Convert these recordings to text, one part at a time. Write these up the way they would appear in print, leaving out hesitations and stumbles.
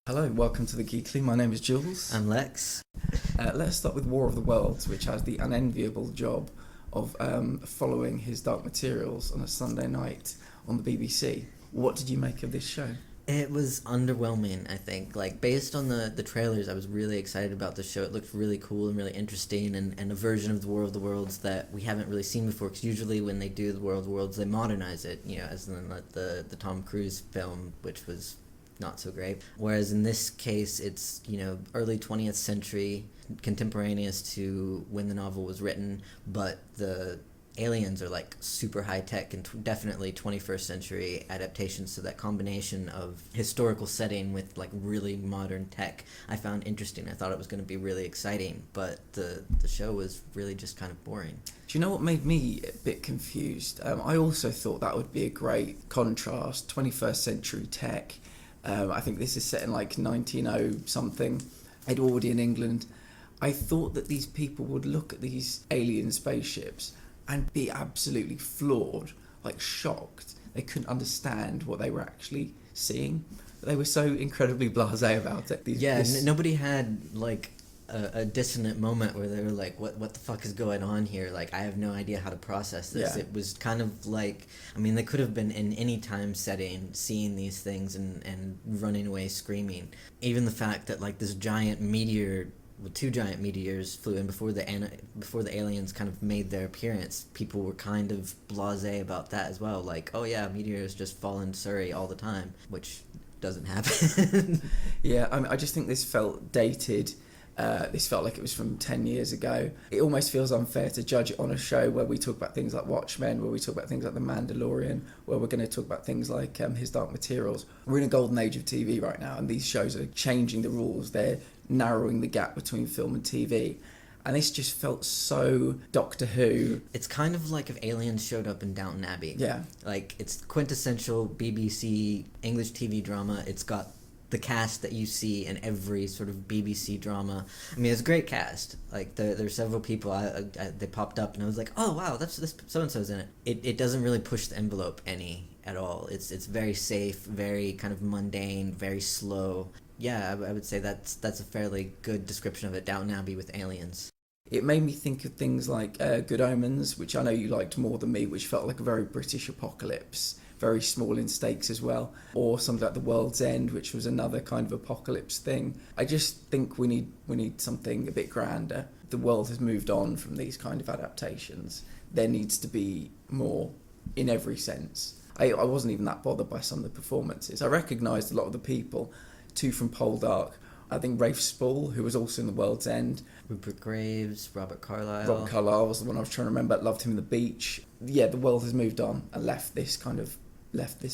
Hello, welcome to the Geekly. My name is Jules. I'm Leks. Let's start with War of the Worlds, which has the unenviable job of following his Dark Materials on a Sunday night on the BBC. What did you make of this show? It was underwhelming, I think. Like, based on the trailers, I was really excited about the show. It looked really cool and really interesting, and a version of the War of the Worlds that we haven't really seen before, because usually when they do the War of the Worlds, they modernize it, as in the Tom Cruise film, which was not so great. Whereas in this case, it's, early 20th century, contemporaneous to when the novel was written, but the aliens are like super high tech and definitely 21st century adaptations. So that combination of historical setting with like really modern tech, I found interesting. I thought it was going to be really exciting, but the show was really just kind of boring. Do you know what made me a bit confused? I also thought that would be a great contrast, 21st century tech. I think this is set in like 1900 something, Edwardian England. I thought that these people would look at these alien spaceships and be absolutely floored, like shocked. They couldn't understand what they were actually seeing. They were so incredibly blasé about it. Nobody had like a dissonant moment where they were like, what the fuck is going on here? Like, I have no idea how to process this. Yeah. It was kind of like, they could have been in any time setting seeing these things and running away screaming. Even the fact that like this giant meteor, two giant meteors flew in before the aliens kind of made their appearance, people were kind of blasé about that as well. Like, oh yeah, meteors just fall in Surrey all the time, which doesn't happen. Yeah, I just think this felt dated. This felt like it was from 10 years ago. It almost feels unfair to judge it on a show where we talk about things like Watchmen, where we talk about things like The Mandalorian, where we're going to talk about things like his Dark Materials. We're in a golden age of TV right now, and these shows are changing the rules. They're narrowing the gap between film and TV. And this just felt so Doctor Who. It's kind of like if aliens showed up in Downton Abbey. Yeah. Like, it's quintessential BBC English TV drama. It's got the cast that you see in every sort of BBC drama. It's a great cast. Like, there's several people they popped up and I was like, oh wow, that's this so-and-so's in it. It doesn't really push the envelope any at all. It's very safe, very kind of mundane, very slow. Yeah, I would say that's a fairly good description of it. Downton Abbey with aliens. It made me think of things like Good Omens, which I know you liked more than me, which felt like a very British apocalypse, very small in stakes as well, or something like The World's End, which was another kind of apocalypse thing. I just think we need something a bit grander. The world has moved on from these kind of adaptations. There needs to be more in every sense. I wasn't even that bothered by some of the performances. I recognised a lot of the people, two from Poldark. I think Rafe Spall, who was also in The World's End. Rupert Graves, Robert Carlyle. Robert Carlyle was the one I was trying to remember. Loved him in The Beach. Yeah, the world has moved on and left this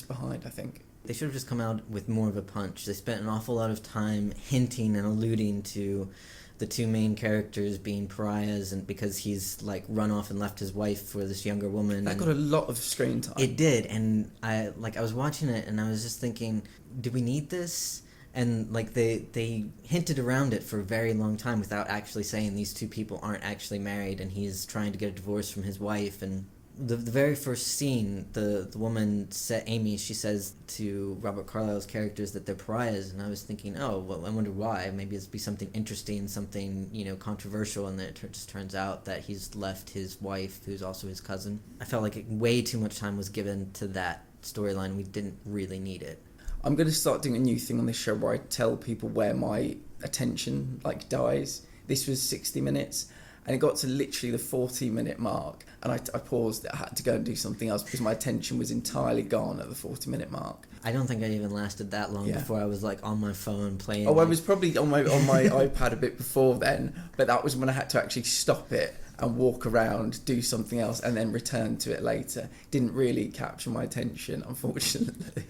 behind, I think. They should have just come out with more of a punch. They spent an awful lot of time hinting and alluding to the two main characters being pariahs, and because he's like run off and left his wife for this younger woman. That got a lot of screen time. It did, and I was watching it and I was just thinking, do we need this? And like they hinted around it for a very long time without actually saying these two people aren't actually married, and he's trying to get a divorce from his wife. And the very first scene, the woman Amy, she says to Robert Carlyle's characters that they're pariahs, and I was thinking, oh well, I wonder why. Maybe it's be something interesting, something controversial, and then it just turns out that he's left his wife, who's also his cousin. I felt like way too much time was given to that storyline. We didn't really need it. I'm going to start doing a new thing on this show where I tell people where my attention dies. This was 60 minutes and it got to literally the 40-minute mark, and I paused. I had to go and do something else because my attention was entirely gone at the 40-minute mark. I don't think I even lasted that long before I was like on my phone playing. I was probably on my iPad a bit before then, but that was when I had to actually stop it and walk around, do something else, and then return to it later. Didn't really capture my attention, unfortunately.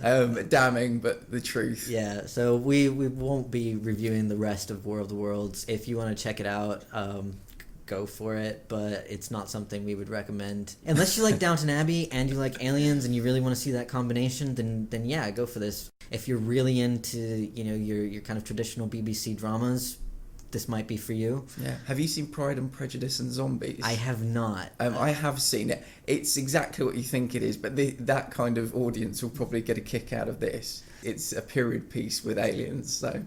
Damning, but the truth. Yeah, so we won't be reviewing the rest of War of the Worlds. If you want to check it out, go for it, but it's not something we would recommend. Unless you like Downton Abbey and you like aliens and you really want to see that combination, then yeah, go for this. If you're really into your kind of traditional BBC dramas, this might be for you. Yeah. Have you seen Pride and Prejudice and Zombies? I have not. I have seen it. It's exactly what you think it is, but that kind of audience will probably get a kick out of this. It's a period piece with aliens, so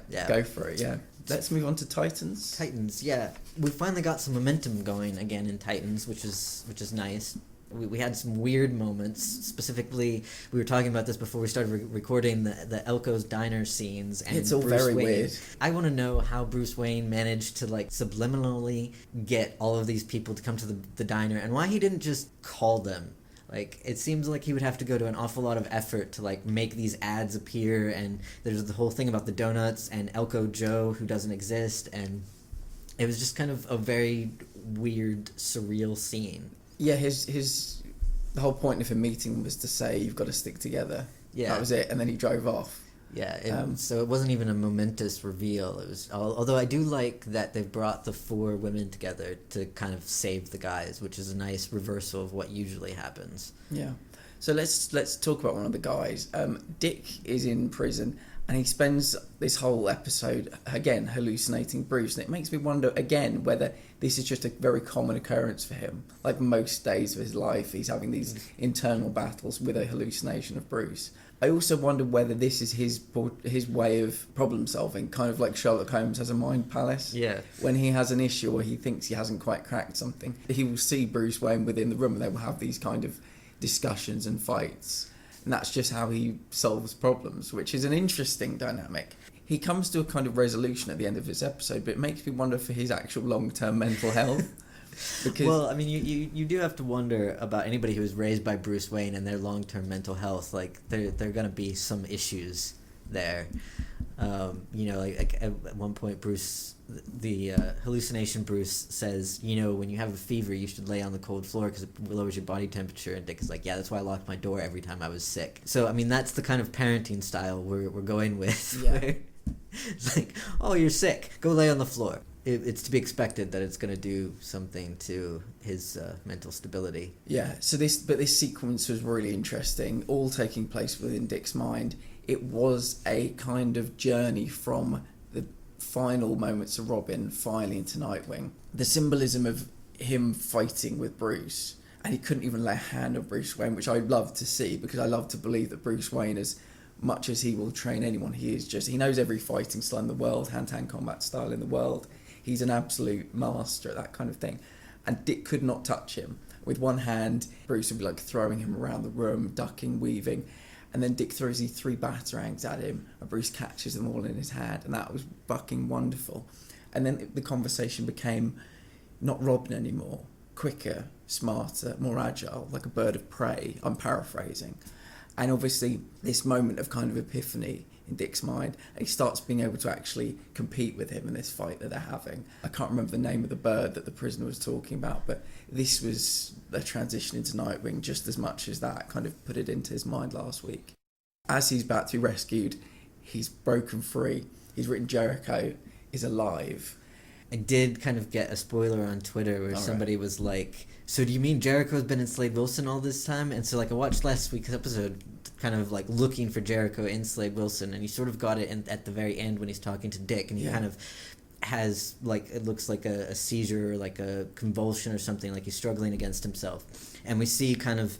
yeah. Go for it, yeah. Let's move on to Titans. Titans, yeah. We finally got some momentum going again in Titans, which is nice. We had some weird moments. Specifically, we were talking about this before we started recording the Elko's diner scenes. And it's all Bruce very Wayne. Weird. I want to know how Bruce Wayne managed to like subliminally get all of these people to come to the diner, and why he didn't just call them. Like, it seems like he would have to go to an awful lot of effort to, like, make these ads appear, and there's the whole thing about the donuts and Elko Joe, who doesn't exist, and it was just kind of a very weird, surreal scene. Yeah, the whole point of him meeting was to say, you've got to stick together. Yeah. That was it, and then he drove off. Yeah, so it wasn't even a momentous reveal. It was, although I do like that they've brought the 4 women together to kind of save the guys, which is a nice reversal of what usually happens. Yeah. So let's talk about one of the guys. Dick is in prison, and he spends this whole episode, again, hallucinating Bruce. And it makes me wonder, again, whether this is just a very common occurrence for him. Like most days of his life, he's having these internal battles with a hallucination of Bruce. I also wonder whether this is his way of problem solving, kind of like Sherlock Holmes has a mind palace. Yeah. When he has an issue or he thinks he hasn't quite cracked something, he will see Bruce Wayne within the room and they will have these kind of discussions and fights. And that's just how he solves problems, which is an interesting dynamic. He comes to a kind of resolution at the end of this episode, but it makes me wonder for his actual long-term mental health. Because, well, I mean, you do have to wonder about anybody who was raised by Bruce Wayne and their long-term mental health. Like, there are going to be some issues there. Like at one point, Bruce, the hallucination Bruce says, when you have a fever, you should lay on the cold floor because it lowers your body temperature. And Dick is like, yeah, that's why I locked my door every time I was sick. So, I mean, that's the kind of parenting style we're going with. Yeah. It's like, oh, you're sick. Go lay on the floor. It's to be expected that it's going to do something to his mental stability. Yeah, so this sequence was really interesting, all taking place within Dick's mind. It was a kind of journey from the final moments of Robin finally into Nightwing. The symbolism of him fighting with Bruce, and he couldn't even lay a hand on Bruce Wayne, which I love to see, because I love to believe that Bruce Wayne, as much as he will train anyone, he knows every fighting style in the world, hand-to-hand combat style in the world. He's an absolute master at that kind of thing. And Dick could not touch him. With one hand, Bruce would be like throwing him around the room, ducking, weaving. And then Dick throws these 3 batarangs at him, and Bruce catches them all in his hand. And that was fucking wonderful. And then the conversation became not Robin anymore. Quicker, smarter, more agile, like a bird of prey. I'm paraphrasing. And obviously, this moment of kind of epiphany in Dick's mind, and he starts being able to actually compete with him in this fight that they're having. I can't remember the name of the bird that the prisoner was talking about, but this was a transition into Nightwing just as much as that kind of put it into his mind last week. As he's about to be rescued, he's broken free. He's written Jericho is alive. I did kind of get a spoiler on Twitter where somebody was like, so do you mean Jericho's been in Slade Wilson all this time? And so, like, I watched last week's episode kind of, like, looking for Jericho in Slade Wilson, and he sort of got it at the very end when he's talking to Dick, and he kind of has, like, it looks like a seizure or, like, a convulsion or something, like he's struggling against himself. And we see kind of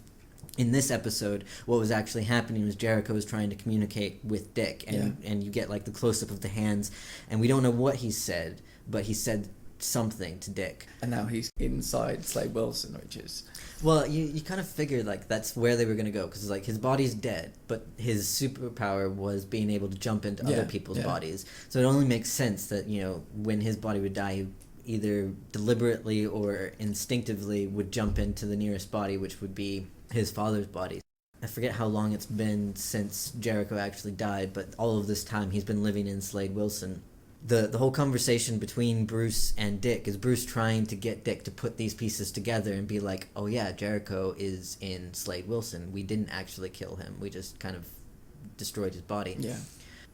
in this episode what was actually happening was Jericho was trying to communicate with Dick, and you get, like, the close-up of the hands, and we don't know what he said, but he said something to Dick. And now he's inside Slade Wilson, which is... Well, you kind of figured, like, that's where they were going to go, because, like, his body's dead, but his superpower was being able to jump into other people's bodies. So it only makes sense that, when his body would die, he either deliberately or instinctively would jump into the nearest body, which would be his father's body. I forget how long it's been since Jericho actually died, but all of this time he's been living in Slade Wilson. The whole conversation between Bruce and Dick is Bruce trying to get Dick to put these pieces together and be like, oh yeah, Jericho is in Slade Wilson. We didn't actually kill him. We just kind of destroyed his body. Yeah.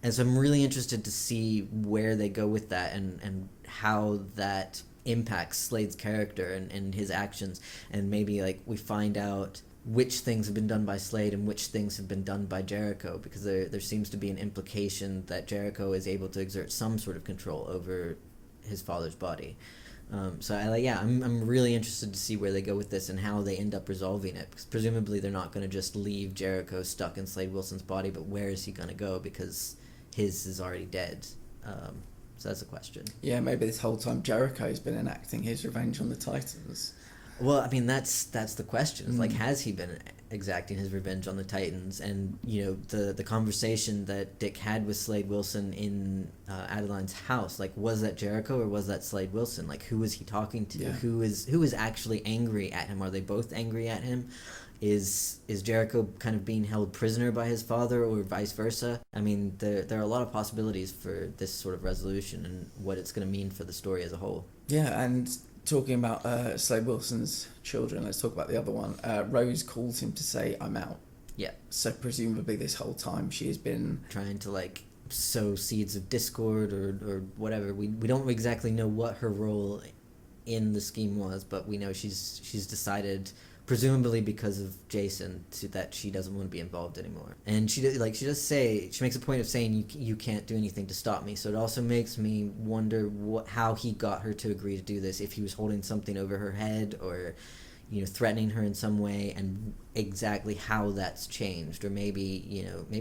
And so I'm really interested to see where they go with that and how that impacts Slade's character and his actions. And maybe, like, we find out which things have been done by Slade and which things have been done by Jericho, because there seems to be an implication that Jericho is able to exert some sort of control over his father's body. I'm really interested to see where they go with this and how they end up resolving it. Because presumably they're not going to just leave Jericho stuck in Slade Wilson's body, but where is he going to go? Because his is already dead. So that's a question. Yeah, maybe this whole time Jericho's been enacting his revenge on the Titans. Well, I mean, that's the question. It's like, has he been exacting his revenge on the Titans? And, you know, the conversation that Dick had with Slade Wilson in Adeline's house, like, was that Jericho or was that Slade Wilson? Like, who is he talking to? Yeah. Who is actually angry at him? Are they both angry at him? Is Jericho kind of being held prisoner by his father or vice versa? I mean, there are a lot of possibilities for this sort of resolution and what it's going to mean for the story as a whole. Yeah, and talking about Slade Wilson's children, let's talk about the other one. Rose calls him to say, "I'm out." Yeah. So presumably this whole time she has been trying to, like, sow seeds of discord or whatever. We don't exactly know what her role in the scheme was, but we know she's decided, presumably because of Jason, that she doesn't want to be involved anymore. And she makes a point of saying, you can't do anything to stop me. So it also makes me wonder how he got her to agree to do this, if he was holding something over her head or, you know, threatening her in some way, and exactly how that's changed. Or maybe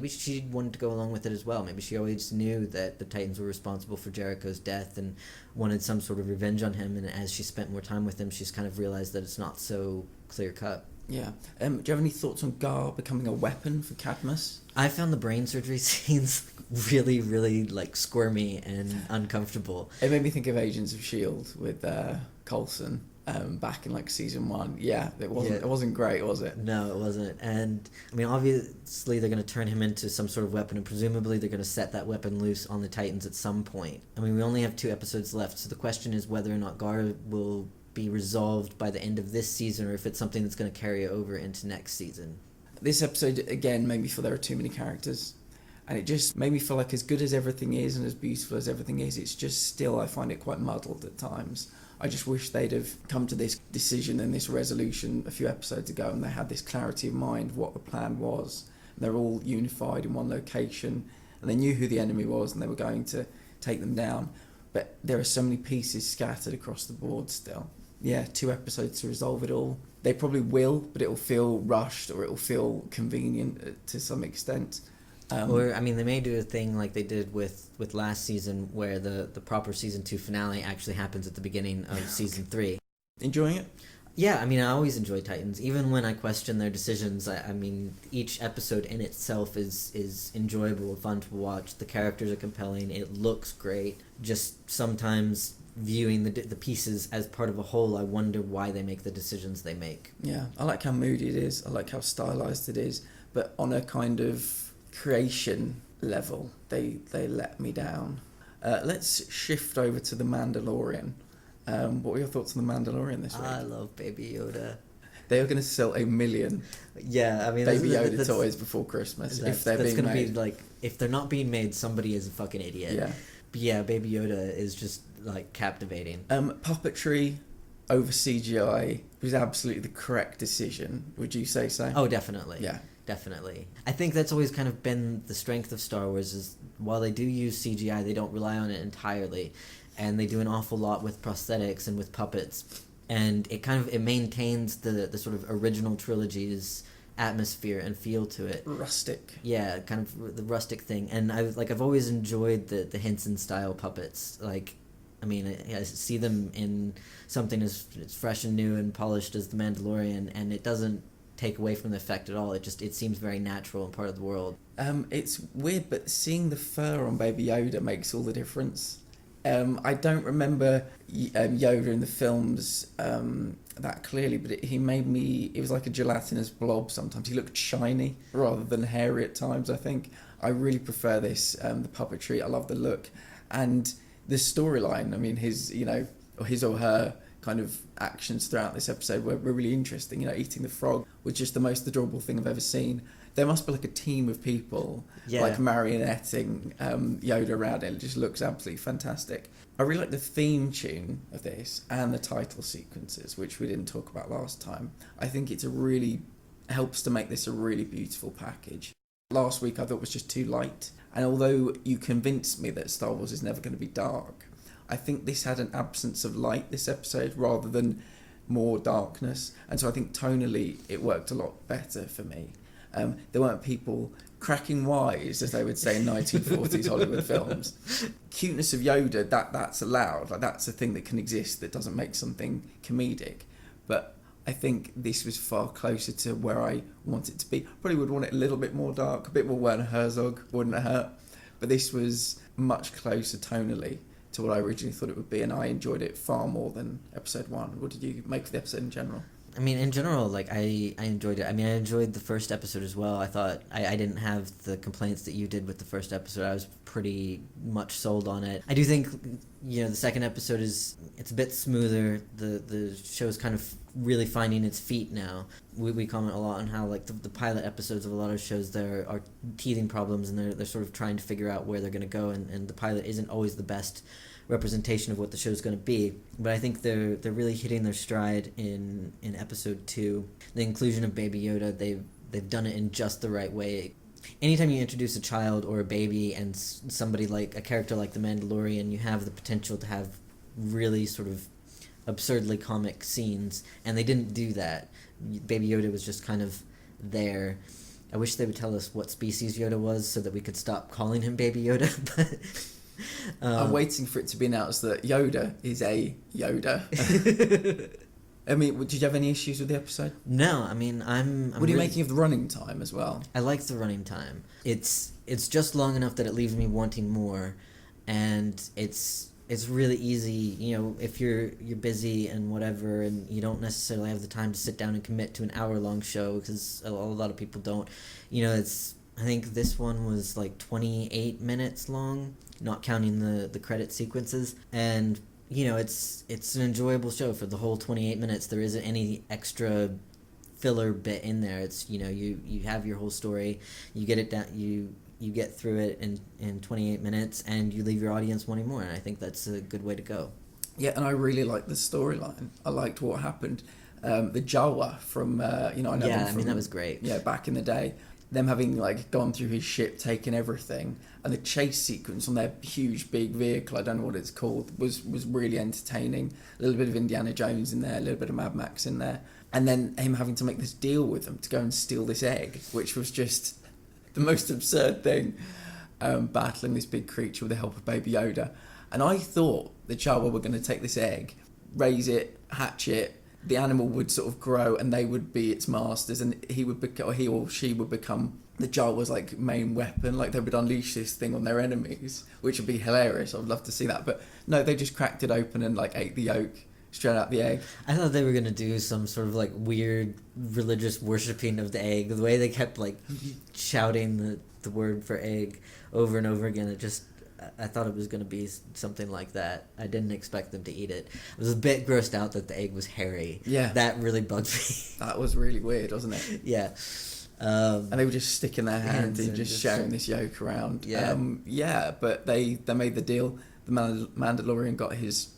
she wanted to go along with it as well. Maybe she always knew that the Titans were responsible for Jericho's death and wanted some sort of revenge on him, and as she spent more time with him, she's kind of realized that it's not so clear cut. Yeah. Do you have any thoughts on Gar becoming a weapon for Cadmus? I found the brain surgery scenes really, really, like, squirmy and uncomfortable. It made me think of Agents of S.H.I.E.L.D. with Coulson back in, like, season 1. Yeah, it wasn't great, was it? No, it wasn't. And, I mean, obviously they're going to turn him into some sort of weapon, and presumably they're going to set that weapon loose on the Titans at some point. I mean, we only have 2 episodes left, so the question is whether or not Gar will be resolved by the end of this season, or if it's something that's going to carry over into next season. This episode, again, made me feel there are too many characters. And it just made me feel like, as good as everything is and as beautiful as everything is, it's just still, I find it quite muddled at times. I just wish they'd have come to this decision and this resolution a few episodes ago, and they had this clarity of mind, what the plan was. And they're all unified in one location, and they knew who the enemy was, and they were going to take them down. But there are so many pieces scattered across the board still. Yeah, 2 episodes to resolve it all. They probably will, but it'll feel rushed, or it'll feel convenient to some extent. Or, I mean, they may do a thing like they did with last season, where the proper season 2 finale actually happens at the beginning of season 3. Enjoying it? Yeah, I mean, I always enjoy Titans, even when I question their decisions. I mean, each episode in itself is enjoyable, fun to watch. The characters are compelling. It looks great. Just sometimes viewing the pieces as part of a whole, I wonder why they make the decisions they make. Yeah, I like how moody it is. I like how stylized it is. But on a kind of creation level, they let me down. Let's shift over to The Mandalorian. What were your thoughts on The Mandalorian this week? I love Baby Yoda. They are going to sell 1 million Yeah, I mean, Baby Yoda toys before Christmas if they're being made. Be like, if they're not being made, somebody is a fucking idiot. Yeah. But yeah, Baby Yoda is just, like, captivating. Puppetry over CGI was absolutely the correct decision. Would you say so? Oh, definitely. Yeah. Definitely. I think that's always kind of been the strength of Star Wars, is while they do use CGI, they don't rely on it entirely. And they do an awful lot with prosthetics and with puppets. And it maintains the sort of original trilogy's atmosphere and feel to it. Rustic. Yeah, kind of the rustic thing. And I've always enjoyed the Henson style puppets. Like, I mean, I see them in something as fresh and new and polished as The Mandalorian, and it doesn't take away from the effect at all. It seems very natural and part of the world. It's weird, but seeing the fur on Baby Yoda makes all the difference. I don't remember Yoda in the films that clearly, but it was like a gelatinous blob sometimes. He looked shiny rather than hairy at times, I think. I really prefer this, the puppetry. I love the look. And the storyline, I mean, his or her kind of actions throughout this episode were really interesting. You know, eating the frog was just the most adorable thing I've ever seen. There must be like a team of people, like marionetting Yoda around it. It just looks absolutely fantastic. I really like the theme tune of this and the title sequences, which we didn't talk about last time. I think it really helps to make this a really beautiful package. Last week I thought it was just too light. And although you convinced me that Star Wars is never going to be dark, I think this had an absence of light, this episode, rather than more darkness. And so I think tonally it worked a lot better for me. There weren't people cracking wise, as they would say in 1940s Hollywood films. Cuteness of Yoda, that's allowed. Like, that's a thing that can exist that doesn't make something comedic. But I think this was far closer to where I want it to be. Probably would want it a little bit more dark, a bit more Werner Herzog, wouldn't it hurt? But this was much closer tonally to what I originally thought it would be, and I enjoyed it far more than episode 1. What did you make of the episode in general? I mean, in general, like, I enjoyed it. I mean, I enjoyed the first episode as well. I thought I didn't have the complaints that you did with the first episode. I was pretty much sold on it. I do think, you know, the second episode it's a bit smoother. The show's kind of really finding its feet now. We comment a lot on how, like, the pilot episodes of a lot of shows, there are teething problems, and they're sort of trying to figure out where they're going to go, and the pilot isn't always the best representation of what the show's going to be. But I think they're really hitting their stride in episode 2. The inclusion of Baby Yoda, they've done it in just the right way. Anytime you introduce a child or a baby and somebody like a character like the Mandalorian, you have the potential to have really sort of absurdly comic scenes, and they didn't do that. Baby Yoda was just kind of there. I wish they would tell us what species Yoda was so that we could stop calling him Baby Yoda, but I'm waiting for it to be announced that Yoda is a Yoda. I mean, did you have any issues with the episode? No, I mean, I'm what are you making of the running time as well? I like the running time. It's just long enough that it leaves me wanting more, and it's really easy, you know, if you're busy and whatever, and you don't necessarily have the time to sit down and commit to an hour-long show, because a lot of people don't. You know, I think this one was like 28 minutes long, not counting the credit sequences, and you know, it's an enjoyable show for the whole 28 minutes. There isn't any extra filler bit in there. It's, you know, you have your whole story, you get it down, you get through it in 28 minutes, and you leave your audience wanting more, and I think that's a good way to go. Yeah, and I really liked the storyline. I liked what happened. The Jawa from, you know, I know yeah, them from, I mean, that was great. Yeah, back in the day. Them having, like, gone through his ship, taken everything, and the chase sequence on their huge, big vehicle, I don't know what it's called, was really entertaining. A little bit of Indiana Jones in there, a little bit of Mad Max in there. And then him having to make this deal with them to go and steal this egg, which was just the most absurd thing, battling this big creature with the help of Baby Yoda. And I thought the Jawa were going to take this egg, raise it, hatch it, the animal would sort of grow, and they would be its masters, and he or she would become the Jawa's like main weapon. Like, they would unleash this thing on their enemies, which would be hilarious. I would love to see that. But no, they just cracked it open and like ate the yolk straight out the egg. I thought they were gonna do some sort of like weird religious worshipping of the egg. The way they kept like shouting the word for egg over and over again, I thought it was going to be something like that. I didn't expect them to eat it. I was a bit grossed out that the egg was hairy. Yeah. That really bugged me. That was really weird, wasn't it? Yeah. And they were just sticking their hands and just sharing this yolk around. Yeah. Yeah, but they made the deal. The Mandalorian got his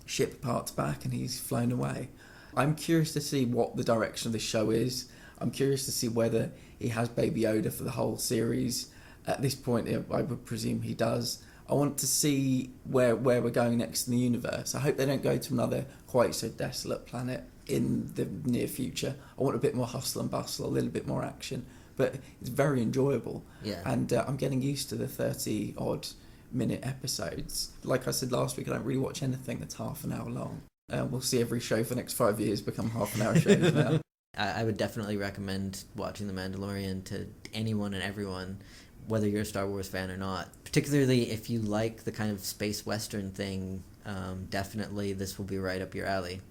ship parts back, and he's flown away. I'm curious to see what the direction of this show is. I'm curious to see whether he has Baby Yoda for the whole series. At this point, I would presume he does. I want to see where we're going next in the universe. I hope they don't go to another quite so desolate planet in the near future. I want a bit more hustle and bustle, a little bit more action. But it's very enjoyable. Yeah. And I'm getting used to the 30-odd minute episodes. Like I said last week, I don't really watch anything that's half an hour long. We'll see every show for the next 5 years become half an hour shows now. I would definitely recommend watching The Mandalorian to anyone and everyone, whether you're a Star Wars fan or not. Particularly if you like the kind of space western thing, definitely this will be right up your alley.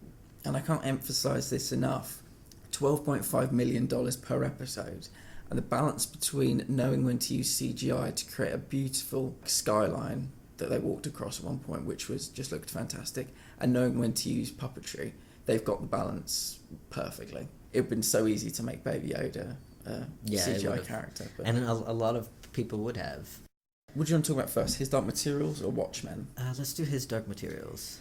And I can't emphasise this enough. $12.5 million per episode. And the balance between knowing when to use CGI to create a beautiful skyline that they walked across at one point, which just looked fantastic, and knowing when to use puppetry, they've got the balance perfectly. It would have been so easy to make Baby Yoda CGI character. But and a lot of people would have. What do you want to talk about first? His Dark Materials or Watchmen? Let's do His Dark Materials.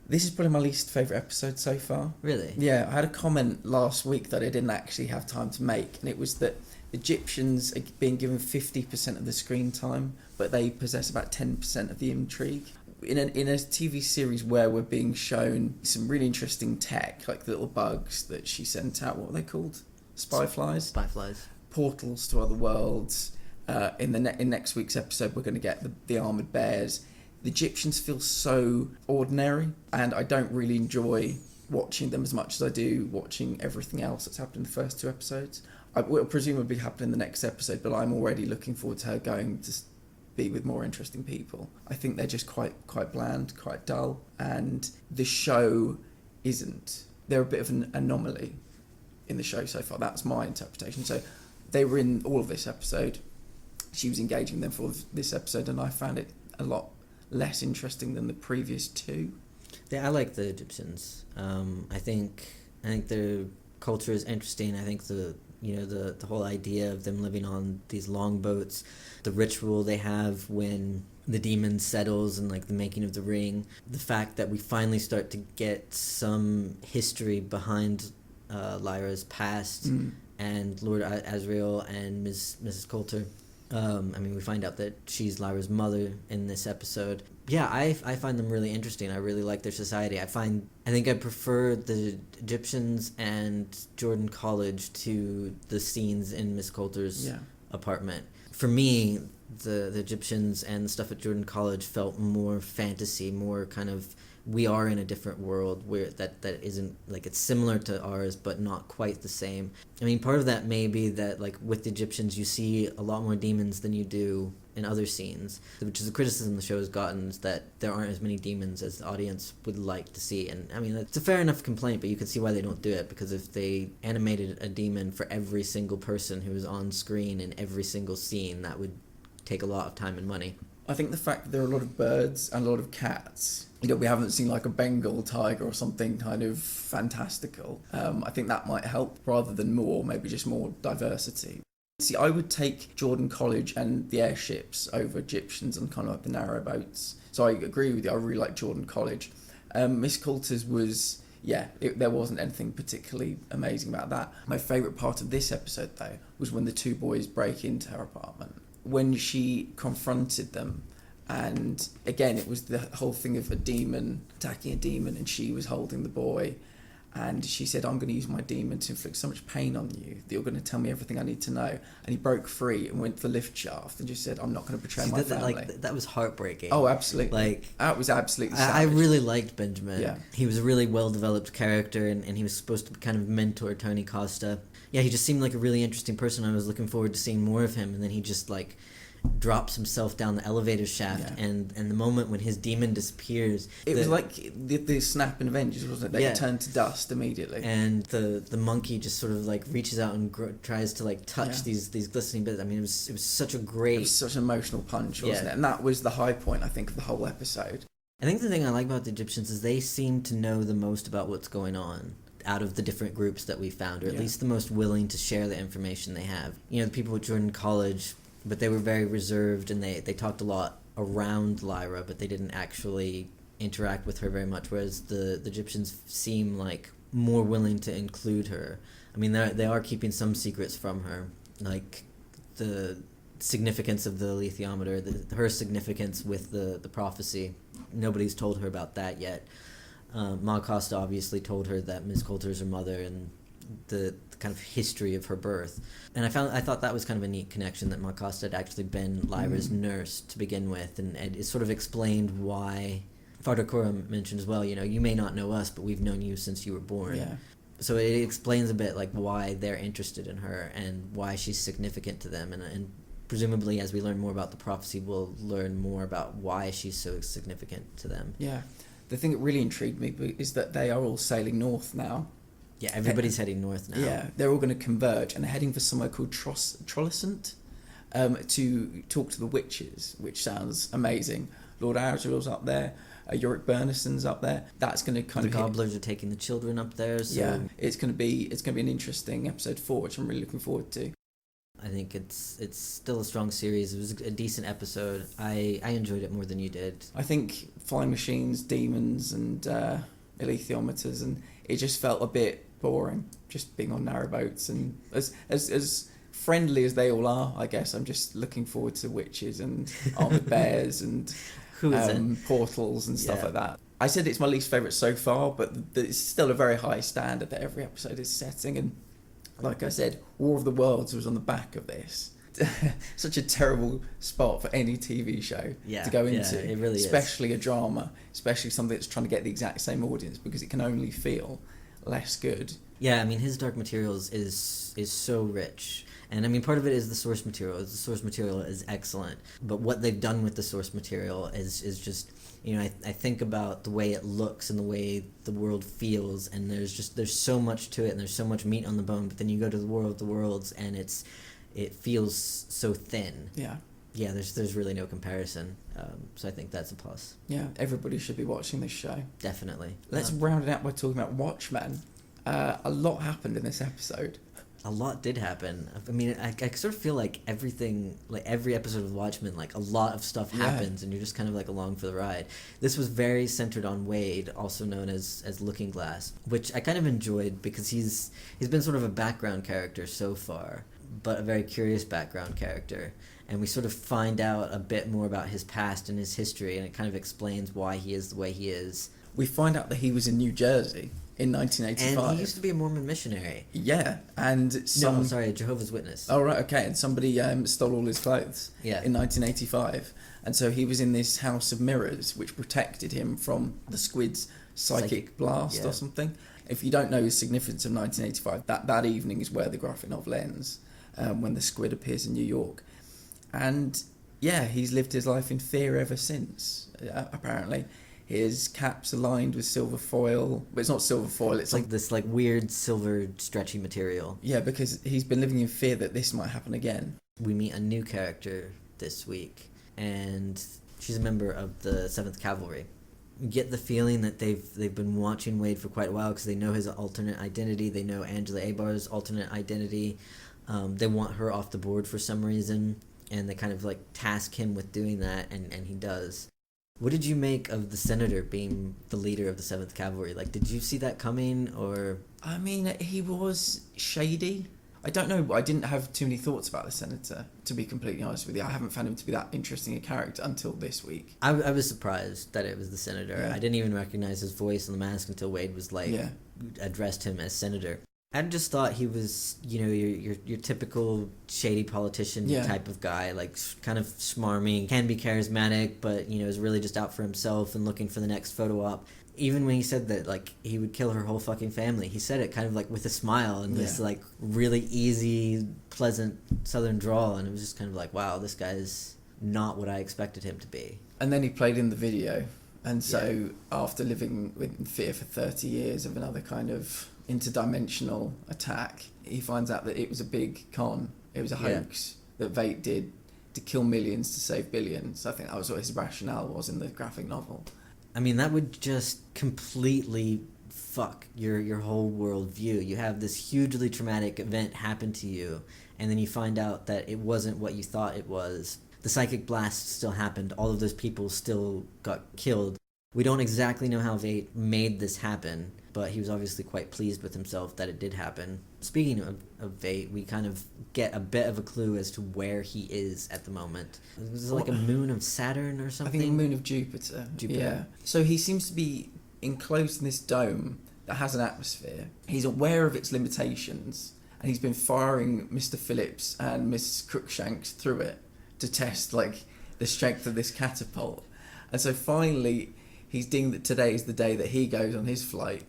This is probably my least favourite episode so far. Really? Yeah, I had a comment last week that I didn't actually have time to make, and it was that Egyptians are being given 50% of the screen time, but they possess about 10% of the intrigue. in a TV series where we're being shown some really interesting tech, like the little bugs that she sent out. What are they called? Spy flies. Portals to other worlds. In next week's episode, we're going to get the armored bears. The Egyptians feel so ordinary, and I don't really enjoy watching them as much as I do watching everything else that's happened in the first 2 episodes. It will presumably happen in the next episode, but I'm already looking forward to her going to be with more interesting people. I think they're just quite bland, quite dull, and the show isn't. They're a bit of an anomaly in the show so far. That's my interpretation. So they were in all of this episode. She was engaging them for this episode, and I found it a lot less interesting than the previous 2. Yeah, I like the Egyptians. I think their culture is interesting. I think the whole idea of them living on these long boats, the ritual they have when the demon settles, and like the making of the ring, the fact that we finally start to get some history behind Lyra's past and Lord Asriel and Mrs. Coulter. We find out that she's Lyra's mother in this episode. Yeah, I find them really interesting. I really like their society. I think I prefer the Egyptians and Jordan College to the scenes in Miss Coulter's apartment. For me, the Egyptians and the stuff at Jordan College felt more fantasy, more kind of, we are in a different world where that isn't, like, it's similar to ours but not quite the same. I mean, part of that may be that, like, with the Egyptians you see a lot more demons than you do in other scenes, which is a criticism the show has gotten, is that there aren't as many demons as the audience would like to see. And I mean, it's a fair enough complaint, but you can see why they don't do it, because if they animated a demon for every single person who was on screen in every single scene, that would take a lot of time and money. I think the fact that there are a lot of birds and a lot of cats, we haven't seen like a Bengal tiger or something kind of fantastical. I think that might help rather than more, maybe just more diversity. See, I would take Jordan College and the airships over Egyptians and kind of like the narrowboats. So I agree with you, I really like Jordan College. Miss Coulter's was, there wasn't anything particularly amazing about that. My favourite part of this episode, though, was when the 2 boys break into her apartment. When she confronted them, and again, it was the whole thing of a demon attacking a demon, and she was holding the boy, and she said, I'm going to use my demon to inflict so much pain on you that you're going to tell me everything I need to know. And he broke free and went to the lift shaft and just said, I'm not going to betray my family. That was heartbreaking. Oh, absolutely. That was absolutely savage. I really liked Benjamin. Yeah. He was a really well-developed character, and he was supposed to kind of mentor Tony Costa. Yeah, he just seemed like a really interesting person. I was looking forward to seeing more of him, and then he just, like, drops himself down the elevator shaft, and the moment when his demon disappears, it was like the snap in Avengers, wasn't it? They turned to dust immediately, and the monkey just sort of like reaches out and tries to like touch these glistening bits. I mean, it was such a great, it was such an emotional punch, wasn't it? And that was the high point, I think, of the whole episode. I think the thing I like about the Egyptians is they seem to know the most about what's going on out of the different groups that we found, or at least the most willing to share the information they have. The people at Jordan College, but they were very reserved, and they talked a lot around Lyra, but they didn't actually interact with her very much, whereas the Egyptians seem like more willing to include her. I mean, they are keeping some secrets from her, like the significance of the alethiometer, her significance with the prophecy. Nobody's told her about that yet. Ma Costa obviously told her that Ms. Coulter is her mother, and the kind of history of her birth. And I thought that was kind of a neat connection, that Ma Costa had actually been Lyra's nurse to begin with, and it sort of explained why Father Cora mentioned as well, you may not know us, but we've known you since you were born. Yeah. So it explains a bit like why they're interested in her and why she's significant to them, and presumably as we learn more about the prophecy, we'll learn more about why she's so significant to them. Yeah. The thing that really intrigued me is that they are all sailing north now. Yeah, everybody's heading north now. Yeah, they're all going to converge, and they're heading for somewhere called Trollescent to talk to the witches, which sounds amazing. Lord Asriel's up there, Yorick Bernisson's up there. That's going to kind of... The gobblers are taking the children up there. So... Yeah, it's going to be an interesting episode 4, which I'm really looking forward to. I think it's still a strong series. It was a decent episode. I enjoyed it more than you did. I think flying machines, demons, and alethiometers, and it just felt a bit boring, just being on narrowboats. And as friendly as they all are, I guess I'm just looking forward to witches and armored bears and portals and stuff like that. I said it's my least favourite so far, but it's still a very high standard that every episode is setting. And like I said, War of the Worlds was on the back of this. Such a terrible spot for any TV show to go into. It really especially a drama, especially something that's trying to get the exact same audience, because it can only feel less good. Yeah, I mean, his Dark Materials is so rich. And I mean, part of it is the source material. The source material is excellent. But what they've done with the source material is just, you know, I think about the way it looks and the way the world feels, and there's so much to it, and there's so much meat on the bone. But then you go to the War of the Worlds, and it feels so thin. Yeah. Yeah, there's really no comparison. So I think that's a plus. Yeah, everybody should be watching this show. Definitely. Let's round it out by talking about Watchmen. A lot happened in this episode. A lot did happen. I mean, I sort of feel like everything, like every episode of Watchmen, like a lot of stuff happens, and you're just kind of like along for the ride. This was very centered on Wade, also known as Looking Glass, which I kind of enjoyed because he's been sort of a background character so far, but a very curious background character. And we sort of find out a bit more about his past and his history, and it kind of explains why he is the way he is. We find out that he was in New Jersey in 1985. And he used to be a Mormon missionary. Yeah, and a Jehovah's Witness. Oh, right, okay, and somebody stole all his clothes in 1985. And so he was in this house of mirrors, which protected him from the squid's psychic blast or something. If you don't know the significance of 1985, that evening is where the graphic novel ends, when the squid appears in New York. And, yeah, he's lived his life in fear ever since, apparently. His cap's aligned with silver foil, but it's not silver foil. It's like this like weird silver stretchy material. Yeah, because he's been living in fear that this might happen again. We meet a new character this week, and she's a member of the 7th Cavalry. You get the feeling that they've been watching Wade for quite a while because they know his alternate identity. They know Angela Abar's alternate identity. They want her off the board for some reason, and they kind of like task him with doing that, and he does. What did you make of the senator being the leader of the 7th Cavalry? Like, did you see that coming, or...? I mean, he was shady. I don't know, I didn't have too many thoughts about the senator, to be completely honest with you. I haven't found him to be that interesting a character until this week. I was surprised that it was the senator. Yeah. I didn't even recognize his voice on the mask until Wade was addressed him as senator. I just thought he was, you know, your typical shady politician type of guy, like kind of smarmy, can be charismatic, but, you know, is really just out for himself and looking for the next photo op. Even when he said that, like, he would kill her whole fucking family, he said it kind of like with a smile and this like really easy, pleasant southern drawl, and it was just kind of like, wow, this guy's not what I expected him to be. And then he played in the video, and so after living in fear for 30 years of another kind of interdimensional attack, he finds out that it was a big con. It was a hoax that Vate did to kill millions to save billions. I think that was what his rationale was in the graphic novel. I mean, that would just completely fuck your whole worldview. You have this hugely traumatic event happen to you, and then you find out that it wasn't what you thought it was. The psychic blast still happened. All of those people still got killed. We don't exactly know how Vate made this happen, but he was obviously quite pleased with himself that it did happen. Speaking of Vate, we kind of get a bit of a clue as to where he is at the moment. Was it like a moon of Saturn or something? I think a moon of Jupiter. Yeah. So he seems to be enclosed in this dome that has an atmosphere. He's aware of its limitations, and he's been firing Mr. Phillips and Miss Crookshanks through it to test like the strength of this catapult. And so finally, he's deemed that today is the day that he goes on his flight,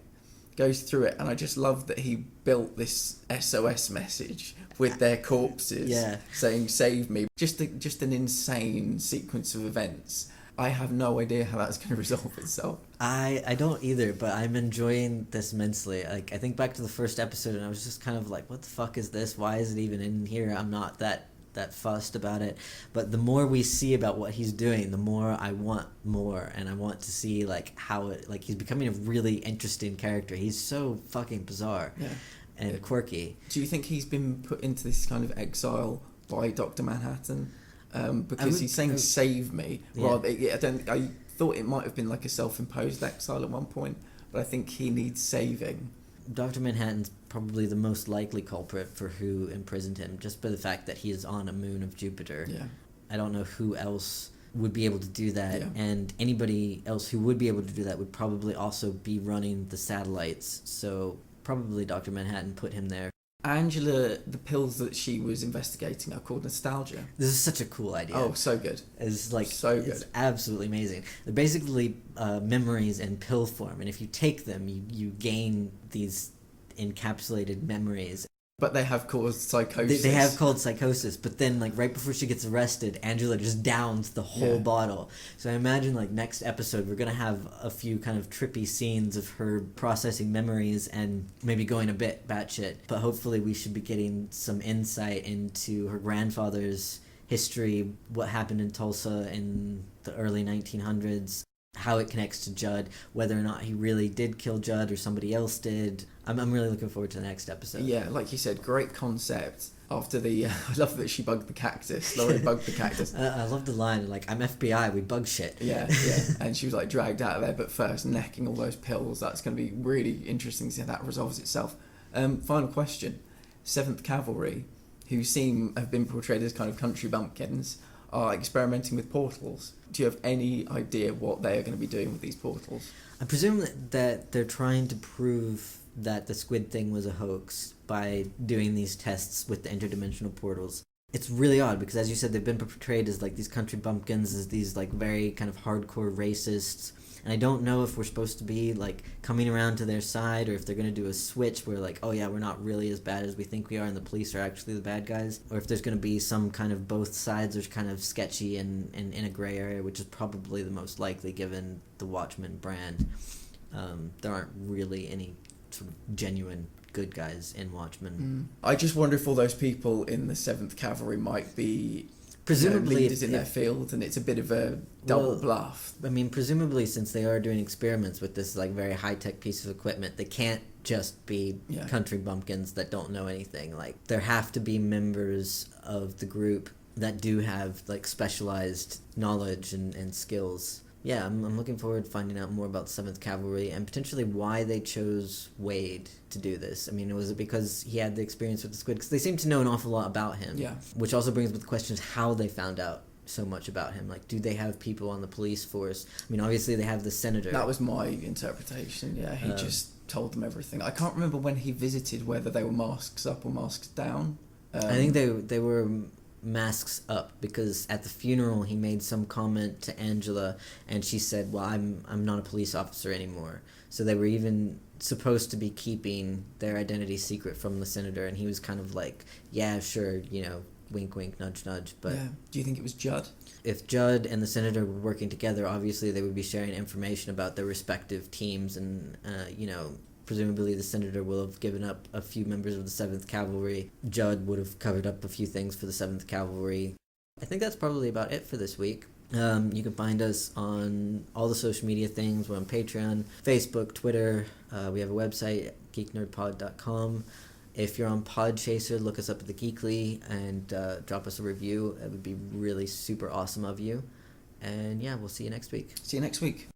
goes through it, and I just love that he built this SOS message with their corpses saying "save me." Just an insane sequence of events. I have no idea how that's going to resolve itself. I don't either, but I'm enjoying this immensely. Like, I think back to the first episode, and I was just kind of like, what the fuck is this? Why is it even in here? I'm not that fussed about it. But the more we see about what he's doing, the more I want more, and I want to see like how it, like, he's becoming a really interesting character. He's so fucking bizarre and quirky. Do you think he's been put into this kind of exile by Dr. Manhattan? Because he's saying "save me." Rather, I thought it might have been like a self-imposed exile at one point, but I think he needs saving. Dr. Manhattan's probably the most likely culprit for who imprisoned him, just by the fact that he is on a moon of Jupiter. Yeah. I don't know who else would be able to do that, Yeah. and anybody else who would be able to do that would probably also be running the satellites, so probably Dr. Manhattan put him there. Angela, the pills that she was investigating are called nostalgia. This is such a cool idea. Oh, so good. It's like So It's good. absolutely amazing. They're basically memories in pill form, and if you take them, you gain these encapsulated memories. But they have caused psychosis. They have called psychosis, but then like right before she gets arrested, Angela just downs the whole Yeah. bottle. So I imagine like next episode we're gonna have a few kind of trippy scenes of her processing memories and maybe going a bit batshit. But hopefully we should be getting some insight into her grandfather's history, what happened in Tulsa in the early 1900s, how it connects to Judd, whether or not he really did kill Judd or somebody else did. I'm really looking forward to the next episode. Yeah, like you said, great concept. After the, I love that she bugged the cactus. Laurie bugged the cactus. I love the line, like, I'm FBI, we bug shit. Yeah, yeah. And she was like dragged out of there, but first necking all those pills. That's going to be really interesting to see how that resolves itself. Final question. 7th Cavalry, who have been portrayed as kind of country bumpkins, are experimenting with portals. Do you have any idea what they are going to be doing with these portals? I presume that they're trying to prove that the squid thing was a hoax by doing these tests with the interdimensional portals. It's really odd because, as you said, they've been portrayed as like these country bumpkins, as these like very kind of hardcore racists. And I don't know if we're supposed to be like coming around to their side, or if they're going to do a switch where like, oh yeah, we're not really as bad as we think we are and the police are actually the bad guys, or if there's going to be some kind of both sides are kind of sketchy and in a gray area, which is probably the most likely given the Watchmen brand. There aren't really any sort of genuine good guys in Watchmen. I just wonder if all those people in the 7th Cavalry might be Presumably leaders in their field, and it's a bit of a double bluff. I mean, presumably, since they are doing experiments with this like very high-tech piece of equipment, they can't just be country bumpkins that don't know anything. Like, there have to be members of the group that do have like specialized knowledge and skills. Yeah, I'm looking forward to finding out more about 7th Cavalry and potentially why they chose Wade to do this. I mean, was it because he had the experience with the squid? Because they seem to know an awful lot about him. Yeah. Which also brings up the questions how they found out so much about him. Like, do they have people on the police force? I mean, obviously they have the senator. That was my interpretation, yeah. He just told them everything. I can't remember when he visited whether they were masks up or masks down. I think they were masks up, because at the funeral he made some comment to Angela and she said, well, I'm not a police officer anymore. So they were even supposed to be keeping their identity secret from the senator, and he was kind of like, yeah, sure, wink wink, nudge nudge. But yeah. Do you think it was Judd? If Judd and the senator were working together, obviously they would be sharing information about their respective teams, and presumably the senator will have given up a few members of the 7th Cavalry. Judd would have covered up a few things for the 7th Cavalry. I think that's probably about it for this week. You can find us on all the social media things. We're on Patreon, Facebook, Twitter. We have a website, geeknerdpod.com. If you're on Podchaser, look us up at the Geekly and drop us a review. It would be really super awesome of you. And yeah, we'll see you next week. See you next week.